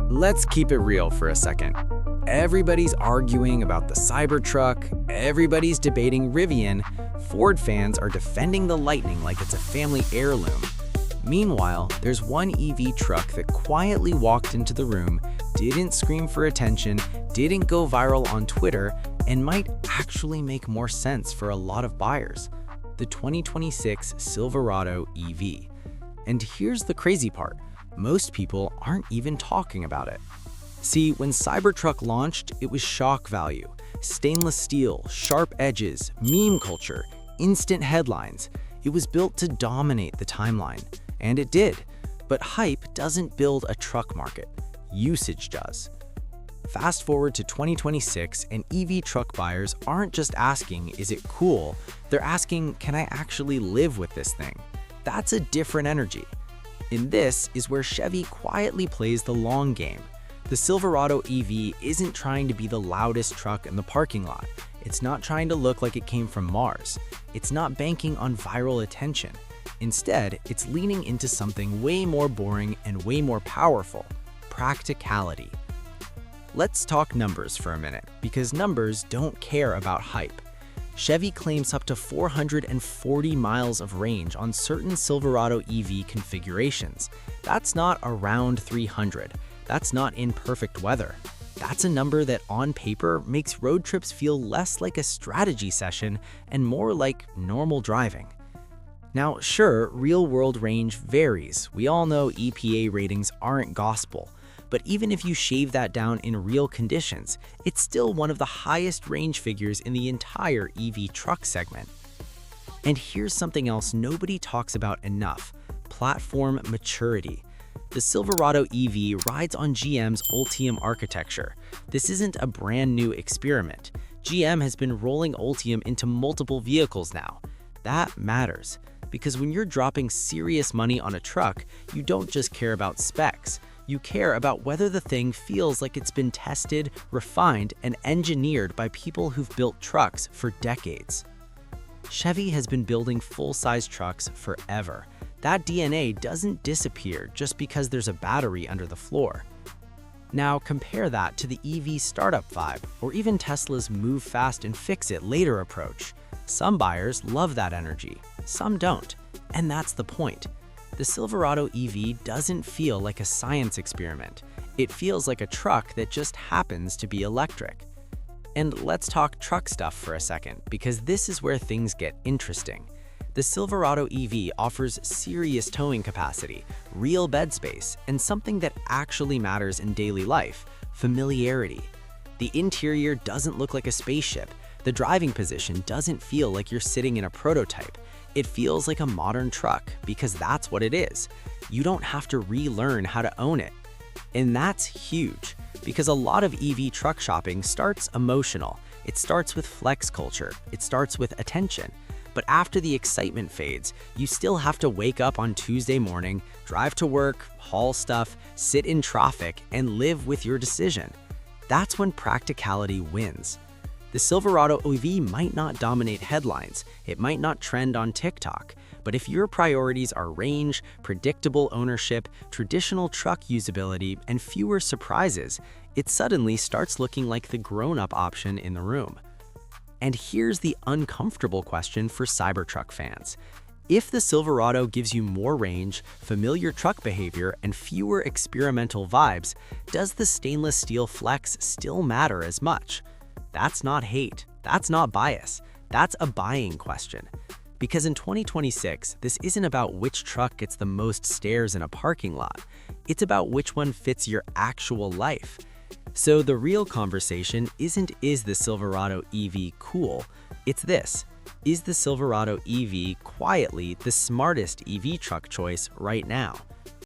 Let's keep it real for a second. Everybody's arguing about the Cybertruck, everybody's debating Rivian, Ford fans are defending the Lightning like it's a family heirloom. Meanwhile, there's one EV truck that quietly walked into the room, didn't scream for attention, didn't go viral on Twitter, and might actually make more sense for a lot of buyers: the 2026 Silverado EV. And here's the crazy part: most people aren't even talking about it. See, when Cybertruck launched, it was shock value. Stainless steel, sharp edges, meme culture, instant headlines. It was built to dominate the timeline. And it did. But hype doesn't build a truck market. Usage does. Fast forward to 2026, and EV truck buyers aren't just asking, is it cool? They're asking, can I actually live with this thing? That's a different energy. And this is where Chevy quietly plays the long game. The Silverado EV isn't trying to be the loudest truck in the parking lot. It's not trying to look like it came from Mars. It's not banking on viral attention. Instead, it's leaning into something way more boring and way more powerful: practicality. Let's talk numbers for a minute, because numbers don't care about hype. Chevy claims up to 440 miles of range on certain Silverado EV configurations. That's not around 300. That's not in perfect weather. That's a number that on paper makes road trips feel less like a strategy session and more like normal driving. Now, sure, real-world range varies. We all know EPA ratings aren't gospel. But even if you shave that down in real conditions, it's still one of the highest range figures in the entire EV truck segment. And here's something else nobody talks about enough: platform maturity. The Silverado EV rides on GM's Ultium architecture. This isn't a brand new experiment. GM has been rolling Ultium into multiple vehicles now. That matters, because when you're dropping serious money on a truck, you don't just care about specs. You care about whether the thing feels like it's been tested, refined, and engineered by people who've built trucks for decades. Chevy has been building full-size trucks forever. That DNA doesn't disappear just because there's a battery under the floor. Now compare that to the EV startup vibe, or even Tesla's move fast and fix it later approach. Some buyers love that energy, some don't, and that's the point. The Silverado EV doesn't feel like a science experiment. It feels like a truck that just happens to be electric. And let's talk truck stuff for a second, because this is where things get interesting. The Silverado EV offers serious towing capacity, real bed space, and something that actually matters in daily life: familiarity. The interior doesn't look like a spaceship. The driving position doesn't feel like you're sitting in a prototype. It feels like a modern truck, because that's what it is. You don't have to relearn how to own it. And that's huge, because a lot of EV truck shopping starts emotional. It starts with flex culture. It starts with attention. But after the excitement fades, you still have to wake up on Tuesday morning, drive to work, haul stuff, sit in traffic, and live with your decision. That's when practicality wins. The Silverado EV might not dominate headlines, it might not trend on TikTok, but if your priorities are range, predictable ownership, traditional truck usability, and fewer surprises, it suddenly starts looking like the grown-up option in the room. And here's the uncomfortable question for Cybertruck fans. If the Silverado gives you more range, familiar truck behavior, and fewer experimental vibes, does the stainless steel flex still matter as much? That's not hate. That's not bias. That's a buying question. Because in 2026, this isn't about which truck gets the most stares in a parking lot. It's about which one fits your actual life. So the real conversation isn't, is the Silverado EV cool? It's this: is the Silverado EV quietly the smartest EV truck choice right now?